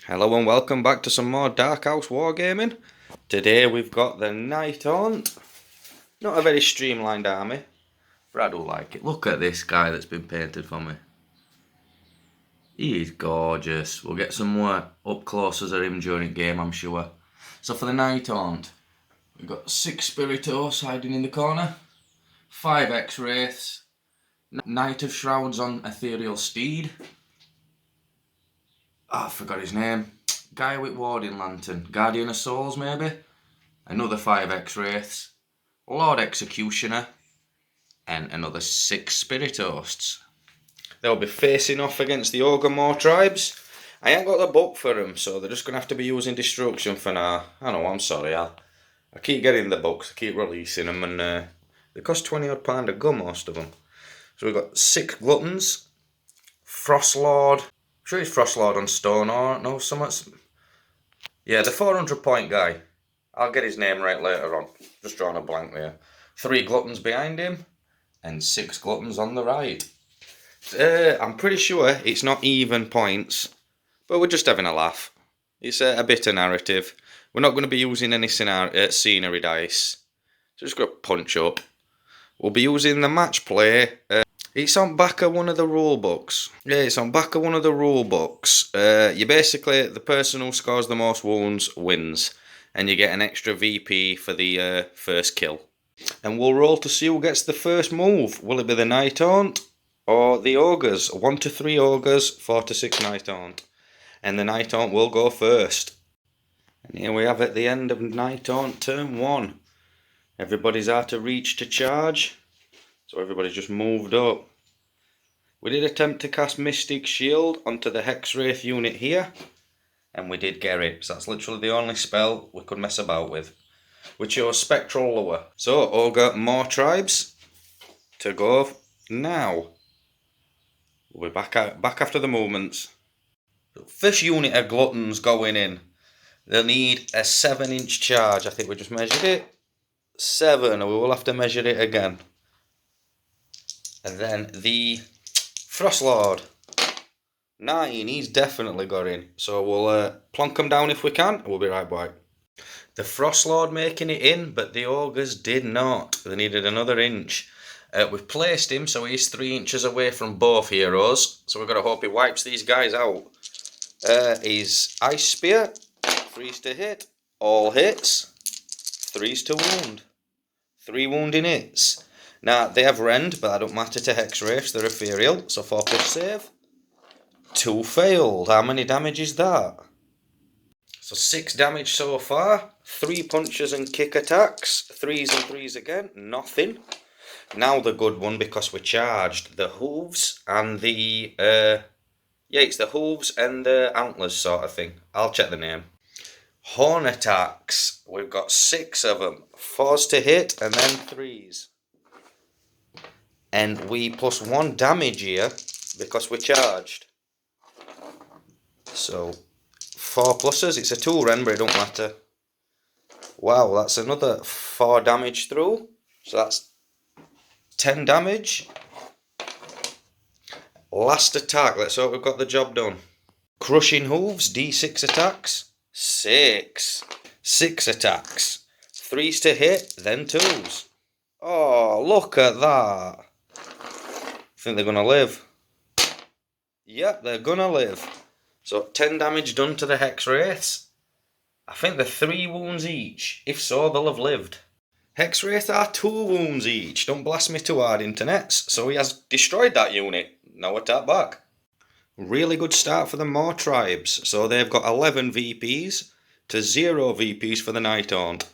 Hello and welcome back to some more Dark House Wargaming. Today we've got the nighthaunt. Not a very streamlined army, but I do like it. Look at this guy that's been painted for me. He's gorgeous. We'll get some more up closes of him during the game, I'm sure. So for the nighthaunt, we've got 6 Spiritos hiding in the corner, 5 X-Wraiths, Knight of Shrouds on Ethereal Steed. I forgot his name. Guy with Warding Lantern. Guardian of Souls, maybe? Another 5 X-Wraiths. Lord Executioner. And another 6 Spiritosts. They'll be facing off against the ogor mawtribes. I ain't got the book for them, so they're just going to have to be using Destruction for now. I know, I'm sorry. I keep getting the books, I keep releasing them, and they cost £20 a go, most of them. So we've got 6 Gluttons. Frostlord. I'm sure it's Frostlord on stone or no, something. Yeah, the 400 point guy. I'll get his name right later on. Just drawing a blank there. 3 Gluttons behind him and 6 Gluttons on the right. I'm pretty sure it's not even points, but we're just having a laugh. It's a bit of narrative. We're not going to be using any scenery dice. So just going to punch up. We'll be using the match play. It's on back of one of the rule books. Yeah, it's on back of one of the rule books. You basically, the person who scores the most wounds wins. And you get an extra VP for the first kill. And we'll roll to see who gets the first move. Will it be the nighthaunt or the ogres? 1 to 3 ogres, 4 to 6 nighthaunt. And the nighthaunt will go first. And here we have at the end of nighthaunt turn 1. Everybody's out of reach to charge. So everybody's just moved up. We did attempt to cast Mystic Shield onto the Hexwraith unit here. And we did get it. So that's literally the only spell we could mess about with. We chose Spectral Lure. So, ogor mawtribes to go now. We'll be back after the movements. First unit of Gluttons going in. They'll need a 7-inch charge. I think we just measured it. 7, and we will have to measure it again. And then the Frostlord. 9, he's definitely got in. So we'll plonk him down if we can. We'll be right back. The Frostlord making it in, but the ogres did not. They needed another inch. We've placed him so he's 3 inches away from both heroes. So we've got to hope he wipes these guys out. His Ice Spear, 3s to hit. All hits. 3s to wound. 3 wounding hits. Now, they have rend, but that don't matter to Hexwraiths, they're ethereal, so 4+ save. 2 failed. How many damage is that? So 6 damage so far. 3 punches and kick attacks. 3s and 3s again. Nothing. Now the good one, because we charged the hooves and the... yeah, it's the hooves and the antlers sort of thing. I'll check the name. Horn attacks. We've got 6 of them. 4s to hit and then 3s. And we plus 1 damage here because we charged. So 4 pluses. It's a 2 rend, but it don't matter. Wow, that's another 4 damage through. So that's 10 damage. Last attack. Let's hope we've got the job done. Crushing hooves. D6 attacks. 6. 6 attacks. 3s to hit, then 2s. Oh, look at that. I think they're going to live. Yep, they're going to live. So 10 damage done to the Hexwraiths. I think they're 3 wounds each. If so, they'll have lived. Hexwraiths are 2 wounds each. Don't blast me too hard, internets. So he has destroyed that unit. Now attack back. Really good start for the mawtribes. So they've got 11 VPs to 0 VPs for the nighthaunt.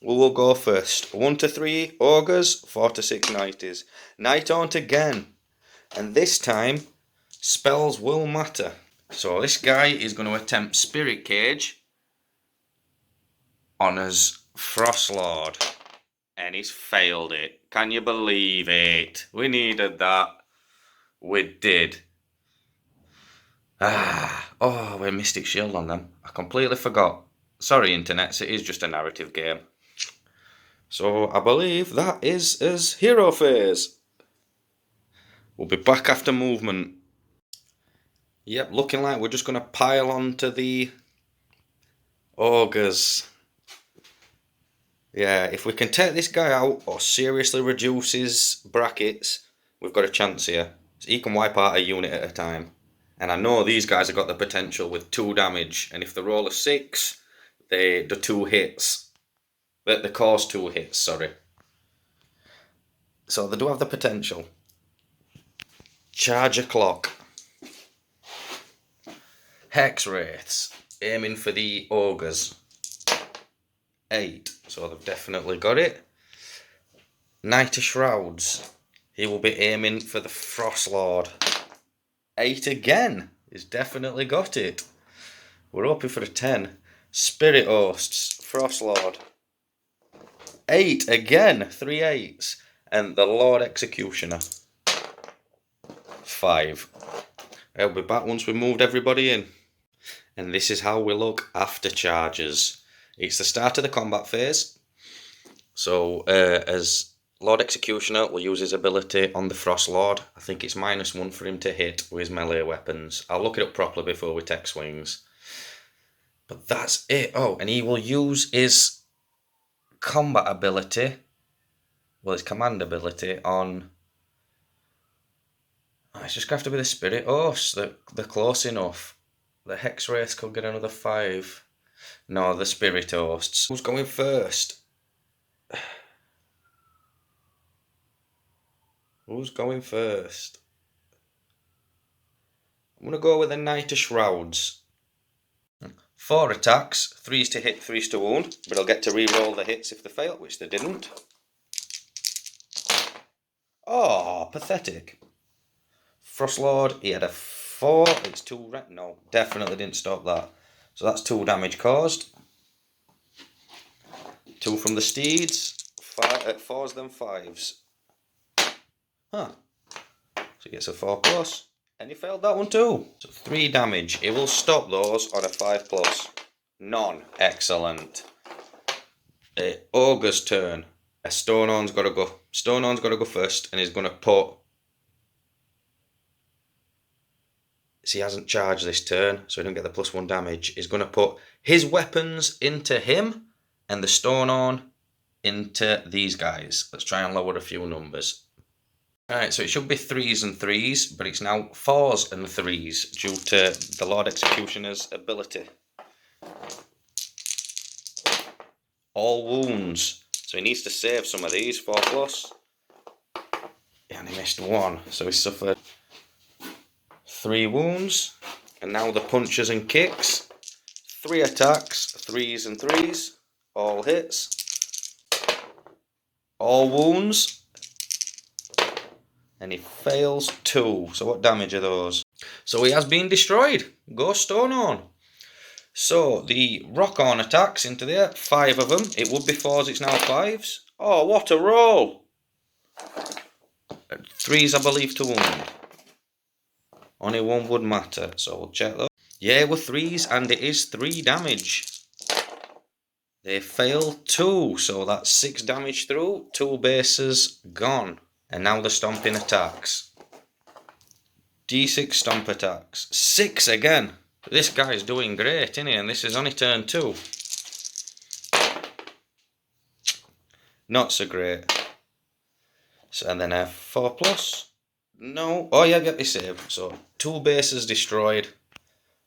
We will go first. 1 to 3 ogres, 4 to 6 knighties. Nighthaunt again. And this time, spells will matter. So this guy is going to attempt Spirit Cage on his Frostlord. And he's failed it. Can you believe it? We needed that. We did. Oh, we Mystic Shield on them. I completely forgot. Sorry, internets, it is just a narrative game. So I believe that is his hero phase. We'll be back after movement. Yep, looking like we're just going to pile on to the ogres. Yeah, if we can take this guy out or seriously reduce his brackets, we've got a chance here. So he can wipe out a unit at a time. And I know these guys have got the potential with 2 damage. And if they roll a 6, they do 2 hits. They cause 2 hits, sorry. So they do have the potential. Charge a clock. Hex Wraiths, aiming for the ogres. 8, so they've definitely got it. Knight of Shrouds, he will be aiming for the Frost Lord. 8 again, he's definitely got it. We're hoping for a 10. Spirit Hosts, Frost Lord. 8 again, 3 8s. And the Lord Executioner. 5. I'll be back once we've moved everybody in. And this is how we look after charges. It's the start of the combat phase. So as Lord Executioner will use his ability on the Frost Lord. I think it's -1 for him to hit with his melee weapons. I'll look it up properly before we take swings. But that's it. Oh, and he will use his combat ability, well, his command ability on... Oh, it's just going to have to be the Spirit Hosts. They're close enough. The Hex Wraiths could get another 5. No, the Spirit Hosts. Who's going first? Who's going first? I'm going to go with the Knight of Shrouds. 4 attacks, 3s to hit, 3s to wound, but I'll get to re-roll the hits if they fail, which they didn't. Oh, pathetic. Frost Lord, he had a 4, it's 2 red. No, definitely didn't stop that. So that's 2 damage caused. 2 from the steeds, 4s then 5s. Huh. So he gets a 4+. And he failed that one too. So 3 damage. He will stop those on a 5+. None. Excellent. Ogre's turn. Stonehorn's got to go. Stonehorn's got to go first, and he's going to put... See, he hasn't charged this turn, so he don't get the +1 damage. He's going to put his weapons into him, and the Stonehorn into these guys. Let's try and lower a few numbers. Alright, so it should be 3s and 3s, but it's now 4s and 3s due to the Lord Executioner's ability. All wounds. So he needs to save some of these, 4+. And he missed 1, so he suffered 3 wounds. And now the punches and kicks. 3 attacks, 3s and 3s. All hits. All wounds. And he fails 2. So what damage are those? So he has been destroyed. Go Stonehorn. So the Rockhorn attacks into there. 5 of them. It would be 4s, it's now 5s. Oh, what a roll. 3s, I believe, to wound. Only 1 would matter. So we'll check those. Yeah, with 3s, and it is 3 damage. They fail 2. So that's 6 damage through. 2 bases gone. And now the stomping attacks. D6 stomp attacks. 6 again. This guy's doing great, isn't he? And this is only turn 2. Not so great. So, and then a 4+. No. Oh, yeah, he saved. So 2 bases destroyed.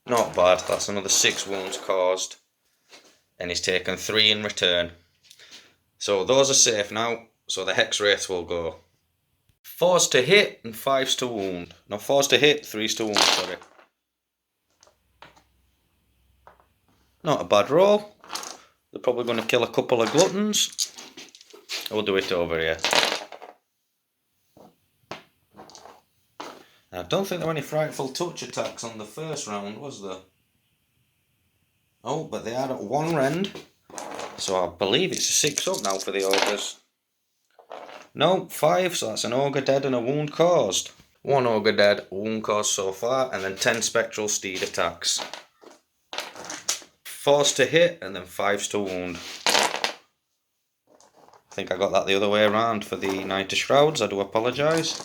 Not bad. That's another 6 wounds caused. And he's taken 3 in return. So those are safe now. So the Hex Wraiths will go. 4s to hit and 5s to wound. No, 4s to hit, 3s to wound, sorry. Not a bad roll. They're probably going to kill a couple of gluttons. We'll do it over here. I don't think there were any frightful touch attacks on the first round, was there? Oh, but they are at 1 rend. So I believe it's a 6 up now for the ogres. No, 5, so that's an ogre dead and a wound caused. 1 ogre dead, wound caused so far, and then 10 spectral steed attacks. 4s to hit, and then 5s to wound. I think I got that the other way around for the Knight of Shrouds, I do apologise.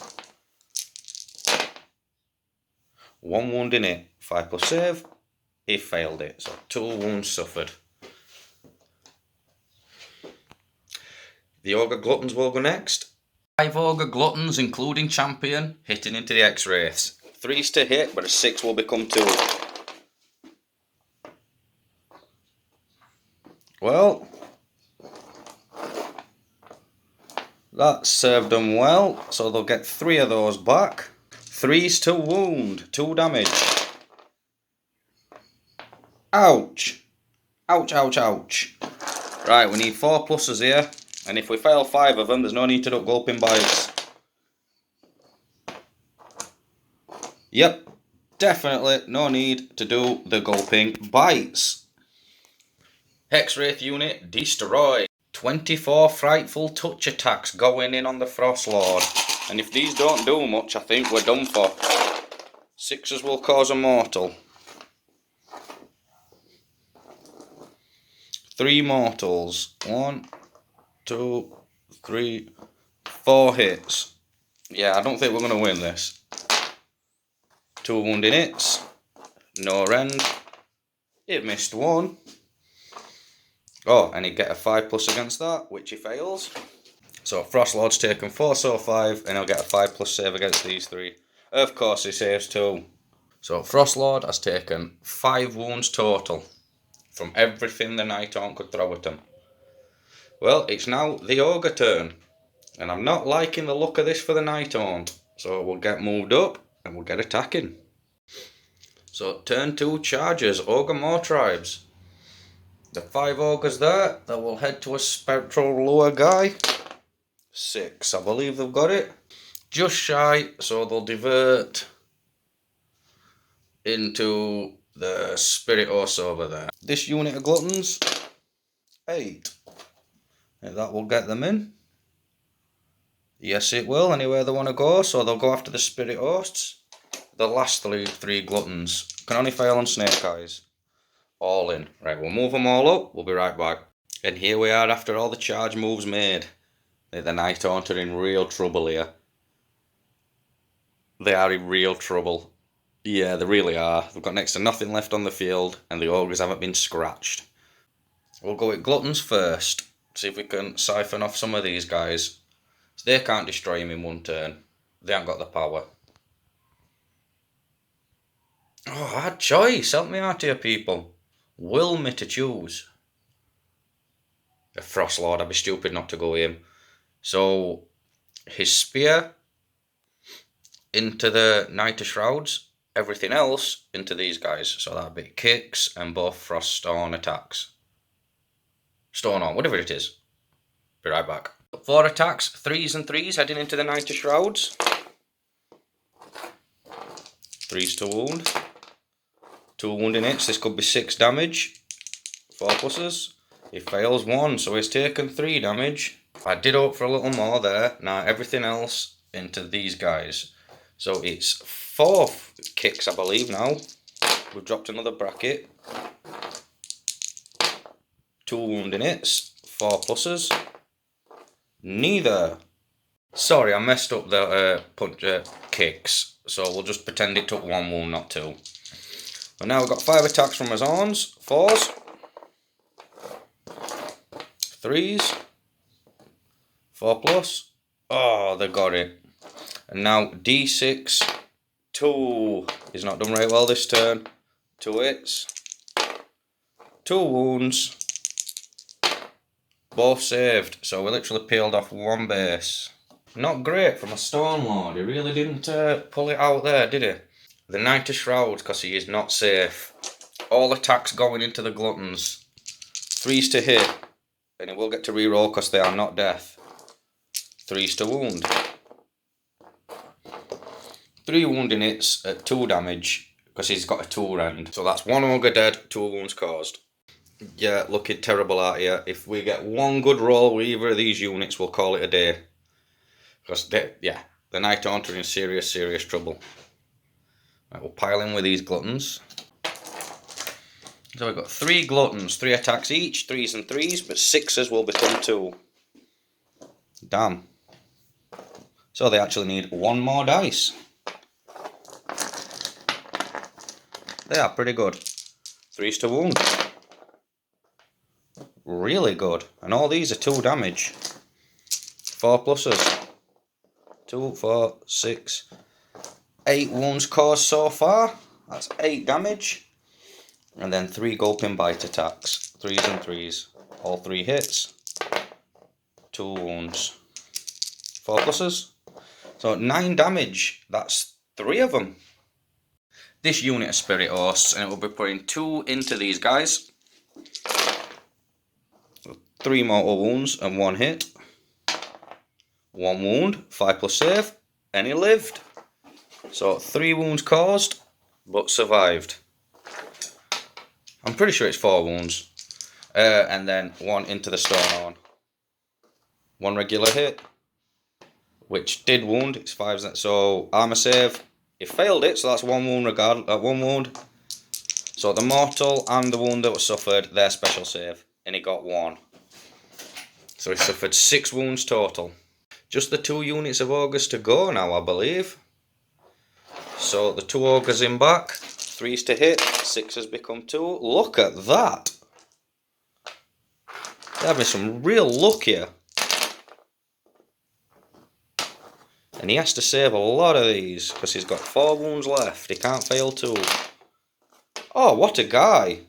1 wound in it. 5 plus save. He failed it. So 2 wounds suffered. The Ogre Gluttons will go next. 5 Ogre Gluttons, including Champion, hitting into the X-Wraiths. 3's to hit, but a 6 will become 2. Well, that served them well, so they'll get 3 of those back. 3's to wound, 2 damage. Ouch! Ouch, ouch, ouch. Right, we need 4 pluses here, and if we fail 5 of them, there's no need to do gulping bites. Yep, definitely no need to do the gulping bites. Hexwraith unit destroyed. 24 frightful touch attacks going in on the Frost Lord. And if these don't do much, I think we're done for. 6s will cause a mortal. 3 mortals. 1, 2, 3, 4 hits. Yeah, I don't think we're going to win this. 2 wounding hits. No rend. It missed 1. Oh, and he'd get a 5 plus against that, which he fails. So Frost Lord's taken 4 so 5, and he'll get a 5 plus save against these 3. Of course he saves 2. So Frost Lord has taken 5 wounds total from everything the nighthaunt could throw at him. Well, it's now the Ogre turn, and I'm not liking the look of this for the nighthaunt. So we'll get moved up, and we'll get attacking. So turn 2 charges, Ogre mawtribes. The 5 ogres there, they will head to a spectral lure guy. 6, I believe they've got it. Just shy, so they'll divert into the spirit horse over there. This unit of gluttons, 8. And that will get them in. Yes, it will, anywhere they want to go, so they'll go after the spirit hosts. The last 3 gluttons can only fail on snake eyes. All in. Right, we'll move them all up. We'll be right back. And here we are after all the charge moves made. The nighthaunt are in real trouble here. They are in real trouble. Yeah, they really are. They've got next to nothing left on the field, and the ogres haven't been scratched. We'll go with gluttons first. See if we can siphon off some of these guys. So they can't destroy him in 1 turn. They haven't got the power. Oh, hard choice. Help me out here, people. Will me to choose. A Frost Lord, I'd be stupid not to go him. So, his spear into the Knight of Shrouds, everything else into these guys. So that'd be kicks and both Froststone attacks. Stone on, whatever it is. Be right back. 4 attacks, 3s and 3s heading into the Knight of Shrouds. 3s to wound. 2 wounding hits, this could be 6 damage. 4 pluses. He fails 1, so he's taken 3 damage. I did hope for a little more there. Now everything else into these guys. So it's 4 kicks, I believe, now. We've dropped another bracket. 2 wounding hits. 4 pluses. Neither. Sorry, I messed up the kicks. So we'll just pretend it took 1 wound, not 2. And now we've got 5 attacks from his horns. 4s. 3s. 4 plus. Oh, they got it. And now D6. 2. He's not done very well this turn. 2 hits. 2 wounds. Both saved. So we literally peeled off 1 base. Not great from a Stone Lord. He really didn't pull it out there, did he? The Knight of Shrouds, because he is not safe. All attacks going into the gluttons. 3s to hit. And he will get to reroll because they are not death. 3s to wound. 3 wounding hits at 2 damage because he's got a 2 rend. So that's 1 ogre dead, 2 wounds caused. Yeah, looking terrible out here. If we get 1 good roll with either of these units, we'll call it a day. Because, the nighthaunt are in serious, serious trouble. Right, we'll pile in with these gluttons. So we've got 3 gluttons, 3 attacks each, 3s and 3s, but 6s will become 2. Damn. So they actually need 1 more dice. They are pretty good. 3s to wound. Really good. And all these are 2 damage. 4 pluses. 2, 4, 6, 8 wounds caused so far. That's 8 damage. And then 3 gulping bite attacks. 3s and 3s. All 3 hits. 2 wounds. 4 pluses. So 9 damage. That's 3 of them. This unit of Spirit Hosts, and it will be putting 2 into these guys. 3 mortal wounds and 1 hit. 1 wound, 5 plus save, and he lived. So 3 wounds caused, but survived. I'm pretty sure it's 4 wounds. And then 1 into the stone horn. 1 regular hit, which did wound. It's 5. So armor save. He failed it, so that's 1 wound. 1 wound. So the mortal and the wound that was suffered, their special save, and he got 1. So he suffered 6 wounds total. Just the 2 units of ogres to go now, I believe. So the 2 ogres in back, 3s to hit, 6 has become 2. Look at that! They're having some real luck here. And he has to save a lot of these, because he's got 4 wounds left. He can't fail 2. Oh, what a guy!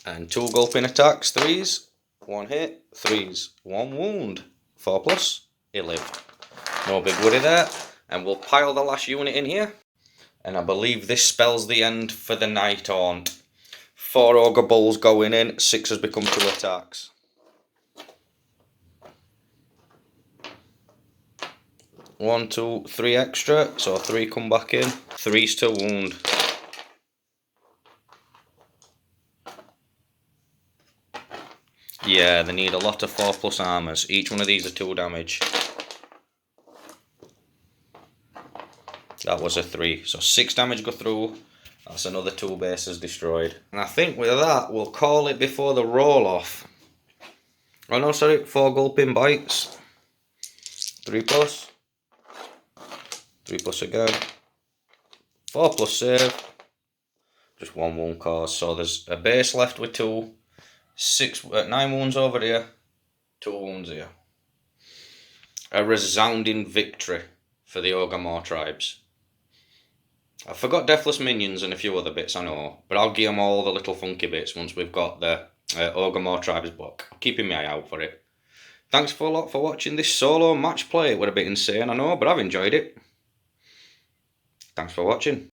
And 2 gulping attacks, 3s, 1 hit, 3s, 1 wound, 4 plus, he lived. No big worry there. And we'll pile the last unit in here. And I believe this spells the end for the nighthaunt. 4 ogre bulls going in, 6 has become 2 attacks. 1, 2, 3 extra, so 3 come back in. 3s to wound. Yeah, they need a lot of 4 plus armors. Each one of these are 2 damage. That was a 3. So 6 damage go through. That's another 2 bases destroyed. And I think with that, we'll call it before the roll off. Oh no, sorry, 4 gulping bites. 3 plus. 3 plus again. 4 plus save. Just 1 wound cause. So there's a base left with 2. 9 wounds over here. 2 wounds here. A resounding victory for the ogre mawtribes. I forgot Deathless Minions and a few other bits, I know. But I'll give them all the little funky bits once we've got the ogre mawtribes book. I'm keeping my eye out for it. Thanks for a lot for watching this solo match play. It was a bit insane, I know, but I've enjoyed it. Thanks for watching.